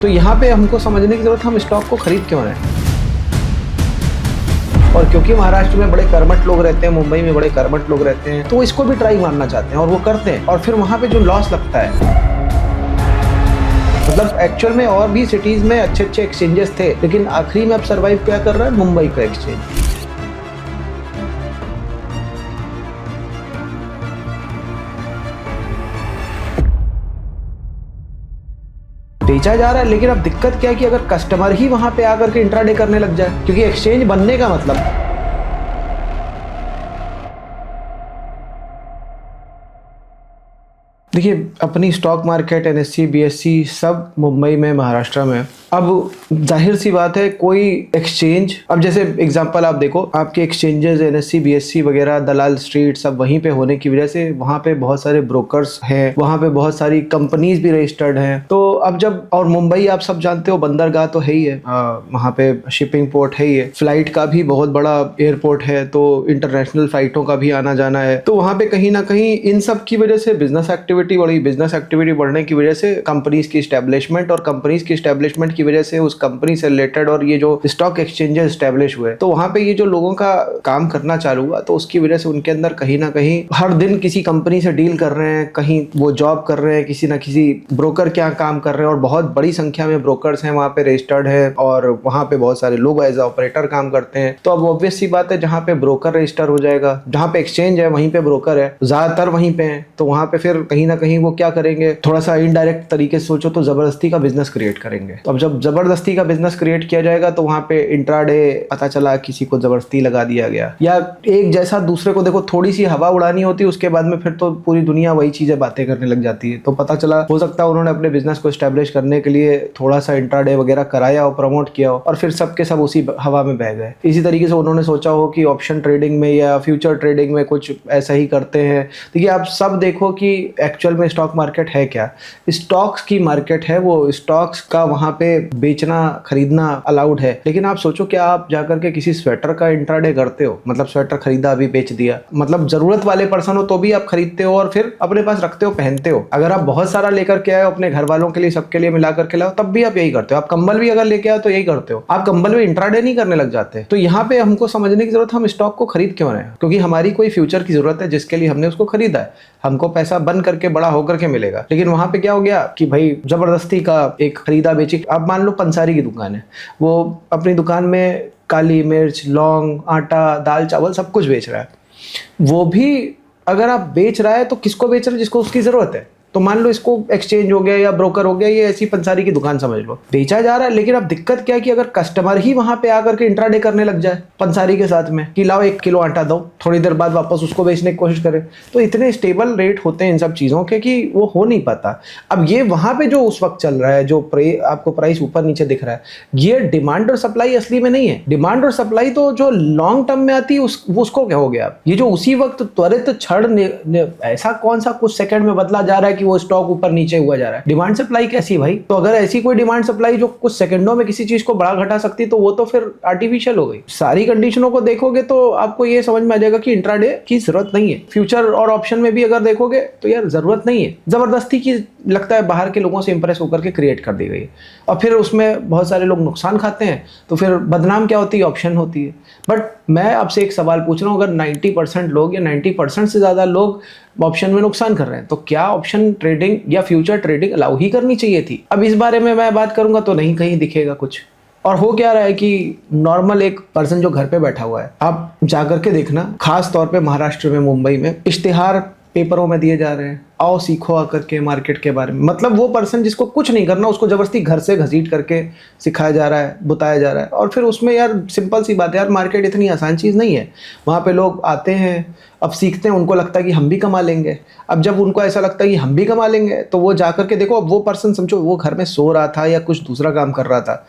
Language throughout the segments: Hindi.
तो यहाँ पे हमको समझने की जरूरत है हम स्टॉक को खरीद क्यों रहे हैं। और क्योंकि महाराष्ट्र में बड़े कर्मठ लोग रहते हैं, मुंबई में बड़े कर्मठ लोग रहते हैं, तो वो इसको भी ट्राई मारना चाहते हैं और वो करते हैं। और फिर वहाँ पे जो लॉस लगता है, मतलब एक्चुअल में और भी सिटीज में अच्छे अच्छे एक्सचेंजेस थे, लेकिन आखिरी में अब सर्वाइव क्या कर रहा है? मुंबई का एक्सचेंज। बेचा जा रहा है, लेकिन अब दिक्कत क्या है कि अगर कस्टमर ही वहां पे आकर के इंट्राडे करने लग जाए, क्योंकि एक्सचेंज बनने का मतलब देखिए, अपनी स्टॉक मार्केट एनएससी बीएससी सब मुंबई में, महाराष्ट्र में। अब जाहिर सी बात है कोई एक्सचेंज, अब जैसे एग्जांपल आप देखो, आपके एक्सचेंजेस एनएससी बीएससी वगैरह, दलाल स्ट्रीट सब वहीं पे होने की वजह से वहाँ पे बहुत सारे ब्रोकर्स हैं, वहाँ पे बहुत सारी कंपनीज भी रजिस्टर्ड हैं। तो अब जब, और मुंबई आप सब जानते हो बंदरगाह तो है ही है, वहाँ पे शिपिंग पोर्ट है ही है, फ्लाइट का भी बहुत बड़ा एयरपोर्ट है, तो इंटरनेशनल फ्लाइटों का भी आना जाना है। तो वहाँ पे कहीं ना कहीं इन सब की वजह से बिजनेस एक्टिविटी बढ़ने की वजह से कंपनीज की स्टैब्लिशमेंट, और कंपनीज की स्टैब्लिशमेंट की वजह से उस कंपनी से रिलेटेड और ये जो स्टॉक एक्सचेंजेस स्टैब्लिश हुए, तो वहां पे ये जो लोगों का काम करना चालू हुआ, तो उसकी वजह से उनके अंदर कहीं ना कहीं हर दिन किसी कंपनी से डील कर रहे हैं, कहीं वो जॉब कर रहे हैं, किसी ना किसी ब्रोकर क्या काम कर रहे हैं, और बहुत बड़ी संख्या में ब्रोकर्स हैं वहां पे रजिस्टर्ड है, और वहां पे बहुत सारे लोग एज ऑपरेटर काम करते हैं। तो अब ऑब्वियस सी बात है, जहां पे ब्रोकर रजिस्टर हो जाएगा, जहां पे एक्सचेंज है वहीं पे ब्रोकर है, ज्यादातर वहीं पे है, तो वहां पे फिर कहीं ना कहीं वो क्या करेंगे, थोड़ा सा इनडायरेक्ट तरीके से सोचो तो जबरदस्ती का बिजनेस क्रिएट करेंगे। तो अब जब जबरदस्ती का बिजनेस क्रिएट किया जाएगा, तो वहां पे इंट्राडे पता चला किसी को जबरदस्ती लगा दिया गया, या एक जैसा दूसरे को देखो, थोड़ी सी हवा उड़ानी होती है, उसके बाद में फिर तो पूरी दुनिया वही चीजें बातें करने लग जाती है। तो पता चला, हो सकता है उन्होंने अपने बिजनेस को एस्टेब्लिश करने के लिए थोड़ा सा इंट्राडे वगैरह कराया और प्रमोट किया हो, और फिर सबके सब उसी हवा में बह गए। इसी तरीके से उन्होंने सोचा हो कि ऑप्शन ट्रेडिंग में या फ्यूचर ट्रेडिंग में कुछ ऐसा ही करते हैं। देखिए, आप सब देखो कि एक्चुअल में स्टॉक मार्केट है क्या? स्टॉक्स की मार्केट है, वो स्टॉक्स का वहां पे बेचना खरीदना अलाउड है। लेकिन आप सोचो, क्या आप जाकर के किसी स्वेटर का इंट्राडे करते हो? मतलब स्वेटर खरीदा, अभी बेच दिया, मतलब जरूरत वाले पर्सन हो तो भी आप खरीदते हो और फिर अपने पास रखते हो, पहनते हो। अगर आप बहुत सारा लेकर के आए हो अपने घर वालों के लिए, सबके लिए मिला करके लाओ, तब भी आप यही करते हो। आप कंबल भी अगर लेके आओ तो यही करते हो, आप कंबल में इंट्राडे नहीं करने लग जाते। तो यहाँ पे हमको समझने की जरूरत है हम स्टॉक को खरीद क्यों रहे हैं, क्योंकि हमारी कोई फ्यूचर की जरूरत है जिसके लिए हमने उसको खरीदा है। हमको पैसा बन करके बड़ा होकर के मिलेगा। लेकिन वहां पे क्या हो गया कि भाई जबरदस्ती का एक खरीदा बेची। अब मान लो पंसारी की दुकान है, वो अपनी दुकान में काली मिर्च, लौंग, आटा, दाल चावल सब कुछ बेच रहा है। वो भी अगर आप बेच रहा है तो किसको बेच रहा है? जिसको उसकी जरूरत है। तो मान लो इसको एक्सचेंज हो गया या ब्रोकर हो गया, ये ऐसी पंसारी की दुकान समझ लो, बेचा जा रहा है। लेकिन अब दिक्कत क्या है कि अगर कस्टमर ही वहां पे आकर के इंट्राडे करने लग जाए पंसारी के साथ में, कि लाओ 1 किलो आटा दो, थोड़ी देर बाद वापस उसको बेचने की कोशिश करे, तो इतने स्टेबल रेट होते हैं इन सब चीजों के कि वो हो नहीं पाता। अब ये वहां पे जो उस वक्त चल रहा है, जो आपको प्राइस ऊपर नीचे दिख रहा है, ये डिमांड और सप्लाई असली में नहीं है। डिमांड और सप्लाई तो जो लॉन्ग टर्म में आती है उसको क्या हो गया। ये जो उसी वक्त त्वरित क्षण, ऐसा कौन सा कुछ सेकंड में बदला जा रहा है कि वो स्टॉक ऊपर नीचे हुआ जा रहा है। डिमांड सप्लाई कैसी भाई? तो अगर ऐसी कोई डिमांड सप्लाई जो कुछ सेकंडों में किसी चीज को बढ़ा घटा सकती, तो वो तो फिर आर्टिफिशियल हो गई। सारी कंडीशनों को देखोगे तो आपको ये समझ में आ जाएगा कि इंट्राडे की जरूरत नहीं है। फ्यूचर और ऑप्शन में भी अगर देखोगे तो यार जरूरत नहीं है। जबरदस्ती की लगता है बाहर के लोगों से इंप्रेस होकर के क्रिएट कर दी गई है, और फिर उसमें बहुत सारे लोग नुकसान खाते हैं। तो फिर बदनाम क्या होती है? ऑप्शन होती है। बट मैं आपसे एक सवाल पूछ रहा हूँ, अगर 90% लोग या 90% से ज्यादा लोग ऑप्शन में नुकसान कर रहे हैं, तो क्या ऑप्शन ट्रेडिंग या फ्यूचर ट्रेडिंग अलाउ ही करनी चाहिए थी? अब इस बारे में मैं बात करूंगा तो नहीं कहीं दिखेगा कुछ। और हो क्या रहा है कि नॉर्मल एक पर्सन जो घर पे बैठा हुआ है, आप जाकर के देखना, खास तौर पे महाराष्ट्र में, मुंबई में इश्तिहार पेपरों में दिए जा रहे हैं, आओ सीखो आकर के मार्केट के बारे में। मतलब वो पर्सन जिसको कुछ नहीं करना, उसको जबरदस्ती घर से घसीट करके सिखाया जा रहा है, बताया जा रहा है। और फिर उसमें यार सिंपल सी बात है यार, मार्केट इतनी आसान चीज़ नहीं है। वहाँ पे लोग आते हैं, अब सीखते हैं, उनको लगता है कि हम भी कमा लेंगे। अब जब उनको ऐसा लगता है कि हम भी कमा लेंगे, तो वो जाकर के देखो, अब वो पर्सन समझो वो घर में सो रहा था या कुछ दूसरा काम कर रहा था,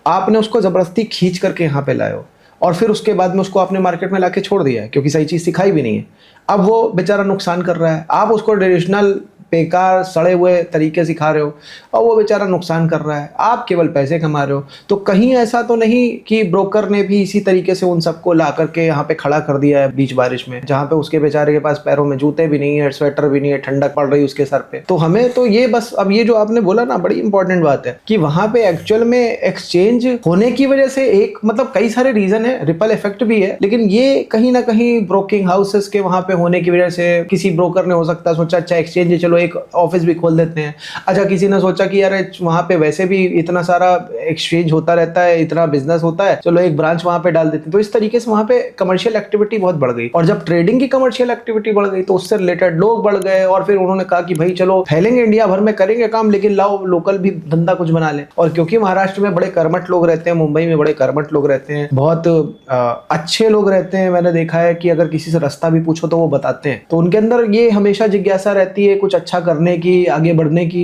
आपने उसको जबरदस्ती खींच करके यहाँ पे लाए हो, और फिर उसके बाद में उसको आपने मार्केट में लाके छोड़ दिया है, क्योंकि सही चीज़ सिखाई भी नहीं है। अब वो बेचारा नुकसान कर रहा है, आप उसको ट्रेडिशनल बेकार सड़े हुए तरीके सिखा रहे हो और वो बेचारा नुकसान कर रहा है, आप केवल पैसे कमा रहे हो। तो कहीं ऐसा तो नहीं कि ब्रोकर ने भी इसी तरीके से उन सबको ला करके यहाँ पे खड़ा कर दिया है बीच बारिश में, जहाँ पे उसके बेचारे के पास पैरों में जूते भी नहीं है, स्वेटर भी नहीं है, ठंडक पड़ रही उसके सर पे। तो हमें तो ये बस, अब ये जो आपने बोला ना, बड़ी इंपॉर्टेंट बात है कि वहां पे एक्चुअल में एक्सचेंज होने की वजह से एक मतलब कई सारे रीजन है, रिपल इफेक्ट भी है, लेकिन ये कहीं ना कहीं ब्रोकिंग हाउसेस के वहां पे होने की वजह से किसी ब्रोकर ने हो सकता है सोचा अच्छा एक्सचेंज है, चलो एक ऑफिस भी खोल देते हैं। अच्छा किसी ने सोचा कि यार वहां पे वैसे भी इतना सारा एक्सचेंज होता रहता है, इतना बिजनेस होता है, चलो एक ब्रांच वहां पे डाल देते हैं। तो इस तरीके से वहां पे कमर्शियल एक्टिविटी बहुत बढ़ गई, और जब ट्रेडिंग की कमर्शियल एक्टिविटी बढ़ गई तो उससे रिलेटेड लोग बढ़ गए, और फिर उन्होंने कहा कि भाई चलो फैलेंगे इंडिया भर में, करेंगे काम, लेकिन लाओ लोकल भी धंधा कुछ बना ले। और क्योंकि महाराष्ट्र में बड़े कर्मठ लोग रहते हैं, मुंबई में बड़े कर्मठ लोग रहते हैं, बहुत अच्छे लोग रहते हैं, मैंने देखा है कि अगर किसी से रास्ता भी पूछो तो वो बताते हैं। तो उनके अंदर ये हमेशा जिज्ञासा रहती है कुछ अच्छा करने की, आगे बढ़ने की,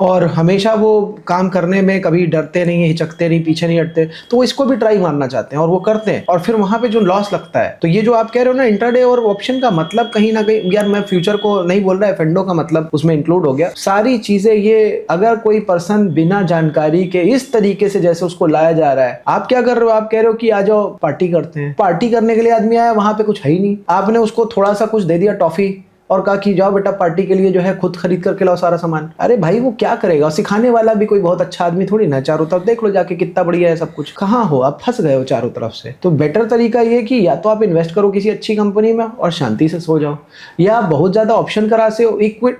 और हमेशा वो काम करने में कभी डरते नहीं है, हिचकते नहीं, पीछे नहीं हटते। तो वो इसको भी ट्राई मारना चाहते हैं और वो करते हैं, और फिर वहां पे जो लॉस लगता है, तो ये जो आप कह रहे हो ना इंट्राडे और ऑप्शन का मतलब कहीं ना कहीं, यार मैं फ्यूचर को नहीं बोल रहा है, फेंडो का मतलब उसमें इंक्लूड हो गया, सारी चीजें। ये अगर कोई पर्सन बिना जानकारी के इस तरीके से जैसे उसको लाया जा रहा है, आप क्या कर रहे हो, आप कह रहे हो कि आ जाओ पार्टी करते हैं, पार्टी करने के लिए आदमी आया, वहां पे कुछ है ही नहीं, आपने उसको थोड़ा सा कुछ दे दिया टॉफी और कहा कि जाओ बेटा पार्टी के लिए जो है खुद खरीद करके लाओ सारा सामान। अरे भाई वो क्या करेगा, सिखाने वाला भी कोई बहुत अच्छा आदमी थोड़ी ना, चारों तरफ देख लो जाके कितना बढ़िया है सब कुछ, कहाँ हो आप, फंस गए हो चारों तरफ से। तो बेटर तरीका ये कि या तो आप इन्वेस्ट करो किसी अच्छी कंपनी में और शांति से सो जाओ, या बहुत ज्यादा ऑप्शन करा से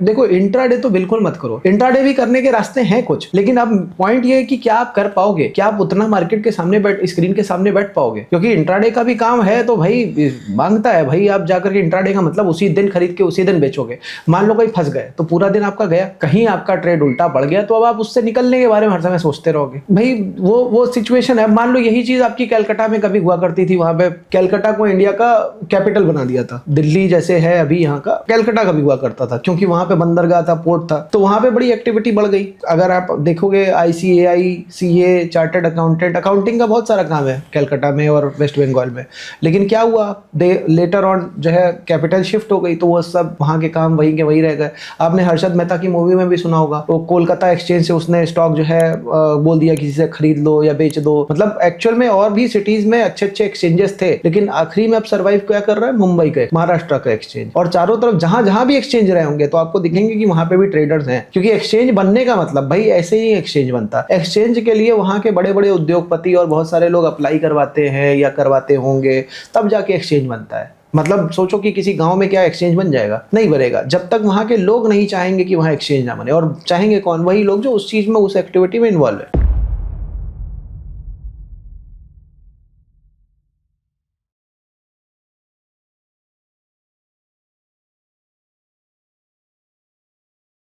देखो इंट्राडे तो बिल्कुल मत करो, इंट्राडे भी करने के रास्ते हैं कुछ, लेकिन अब पॉइंट ये है कि क्या आप कर पाओगे, क्या आप उतना मार्केट के सामने स्क्रीन के सामने बैठ पाओगे, क्योंकि इंट्राडे का भी काम है तो भाई मांगता है, भाई आप जाकर के इंट्राडे का मतलब उसी दिन खरीद के उसी दिन बेचोगे। मान लो कहीं फंस गए तो पूरा दिन आपका गया, कहीं आपका ट्रेड उल्टा पड़ गया तो अब आप उससे निकलने के बारे में हर समय सोचते रहोगे। भाई वो सिचुएशन है। मान लो यही चीज आपकी कलकत्ता में कभी हुआ करती थी, वहां पे कलकत्ता को इंडिया का कैपिटल बना दिया था, दिल्ली जैसे है अभी यहाँ का, कलकत्ता कभी हुआ करता था, क्योंकि वहां पे बंदरगाह था, पोर्ट था, तो वहां पे बड़ी एक्टिविटी बढ़ गई। अगर आप देखोगे ICAI, CA, chartered accountant, accounting का बहुत सारा काम है कलकत्ता में और वेस्ट बंगाल में, लेकिन क्या हुआ, लेटर ऑन जो है कैपिटल शिफ्ट हो गई, तो वो सब वहां के काम वहीं के वहीं रह गए। आपने हर्षद मेहता की मूवी में भी सुना होगा, वो कोलकाता एक्सचेंज से उसने स्टॉक जो है बोल दिया किसी से खरीद लो या बेच दो। मतलब एक्चुअल में और भी सिटीज में अच्छे अच्छे एक्सचेंजेस थे, लेकिन आखिरी में अब सर्वाइव क्या कर रहा है, मुंबई के, महाराष्ट्र का एक्सचेंज। और चारों तरफ जहां जहां भी एक्सचेंज रहे होंगे तो आपको दिखेंगे कि वहां पे भी ट्रेडर्स हैं, क्योंकि एक्सचेंज बनने का मतलब भाई ऐसे ही एक्सचेंज बनता। एक्सचेंज के लिए वहां के बड़े बड़े उद्योगपति और बहुत सारे लोग अप्लाई करवाते हैं या करवाते होंगे, तब जाके एक्सचेंज बनता है। मतलब सोचो कि किसी गांव में क्या एक्सचेंज बन जाएगा, नहीं बनेगा जब तक वहां के लोग नहीं चाहेंगे कि वहां एक्सचेंज ना बने। और चाहेंगे कौन, वही लोग जो उस चीज में, उस एक्टिविटी में इन्वॉल्व है।